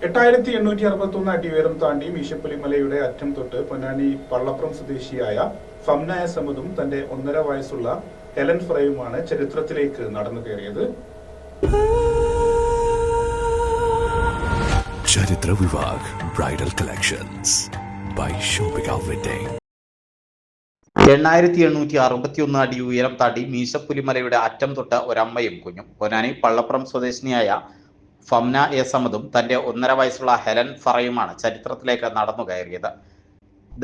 8861 അടി ഉയരം താണ്ടി മീശപ്പുലിമലയുടെ അറ്റം തൊട്ട് പൊന്നാനി പള്ളപ്പുറം സ്വദേശിയായ ഫംന എസ് അഹമ്മദും തന്റെ 1.5 വയസ്സുള്ള ഹെലൻ ഫ്രയുമാണ് ചരിത്രത്തിലേക്ക് നടന്നു കയറിയത്. Charithra Vivah bridal collections by shopping wedding. 8861 അടി ഉയരം താണ്ടി മീശപ്പുലിമലയുടെ അറ്റം തൊട്ട് ഒരമ്മയും കുഞ്ഞും. പൊന്നാനി പള്ളപ്പുറം സ്വദേശിനിയായ ഫംന എസ് അഹമ്മദും തന്റെ 1.5 വയസ്സുള്ള ഹെലൻ ഫറയുമാണ് ചരിത്രത്തിലേക്ക് നടന്നു കയറിയത്.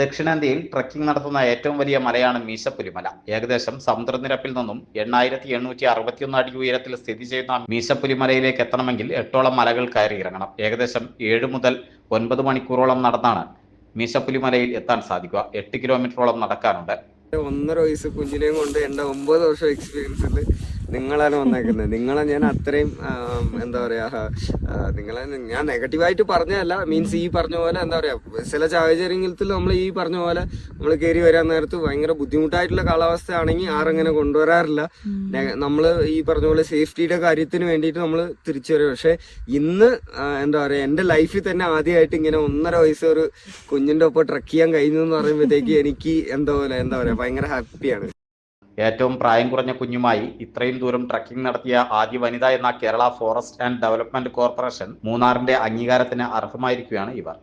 ദക്ഷിണേന്ത്യയിൽ ട്രക്കിംഗ് നടത്തുന്ന ഏറ്റവും വലിയ മലയാണ് മീശപ്പുലിമല. ഏകദേശം സമുദ്രനിരപ്പിൽ നിന്നും 8861 അടി ഉയരത്തിൽ സ്ഥിതി ചെയ്യുന്ന മീശപ്പുലിമലയിലേക്ക് എത്തണമെങ്കിൽ 8ഓളം മലകൾ കയറി ഇറങ്ങണം. ഏകദേശം 7 മുതൽ 9 മണിക്കൂറോളം നടന്നാണ് മീശപ്പുലിമലയിൽ എത്താൻ സാധിക്കുക. 8 കിലോമീറ്ററോളം നടക്കാനുണ്ട്. 1.5 വയസ്സ് കുഞ്ഞിനെയും കൊണ്ട് എൻ്റെ 9 വർഷം എക്സ്പീരിയൻസിൽ നിങ്ങളാണ് വന്നേക്കുന്നത്. നിങ്ങളെ ഞാൻ അത്രയും എന്താ പറയുക, നിങ്ങളെ ഞാൻ നെഗറ്റീവായിട്ട് പറഞ്ഞതല്ല. മീൻസ് ഈ പറഞ്ഞ പോലെ എന്താ പറയുക, ചില സാഹചര്യത്തിൽ നമ്മൾ ഈ പറഞ്ഞ പോലെ നമ്മൾ കയറി വരാൻ നേരത്ത് ഭയങ്കര ബുദ്ധിമുട്ടായിട്ടുള്ള കാലാവസ്ഥയാണെങ്കിൽ ആരങ്ങനെ കൊണ്ടുവരാറില്ല. നമ്മൾ ഈ പറഞ്ഞ പോലെ സേഫ്റ്റിയുടെ കാര്യത്തിന് വേണ്ടിയിട്ട് നമ്മൾ തിരിച്ചു വരും. പക്ഷെ ഇന്ന് എന്താ പറയുക, എൻ്റെ ലൈഫിൽ തന്നെ ആദ്യമായിട്ട് ഇങ്ങനെ 1.5 വയസ്സ് ഒരു കുഞ്ഞിൻ്റെ ഒപ്പം ട്രക്ക് ചെയ്യാൻ കഴിഞ്ഞു എന്ന് പറയുമ്പോഴത്തേക്ക് എനിക്ക് എന്താ പറയുക, ഭയങ്കര ഹാപ്പിയാണ്. ഏറ്റവും പ്രായം കുറഞ്ഞ കുഞ്ഞുമായി ഇത്രയും ദൂരം ട്രക്കിംഗ് നടത്തിയ ആദ്യ വനിത എന്ന Kerala forest and development corporation മൂന്നാറിന്റെ അംഗീകാരത്തിന് അർഹമായിരിക്കുകയാണ് ഇവർ.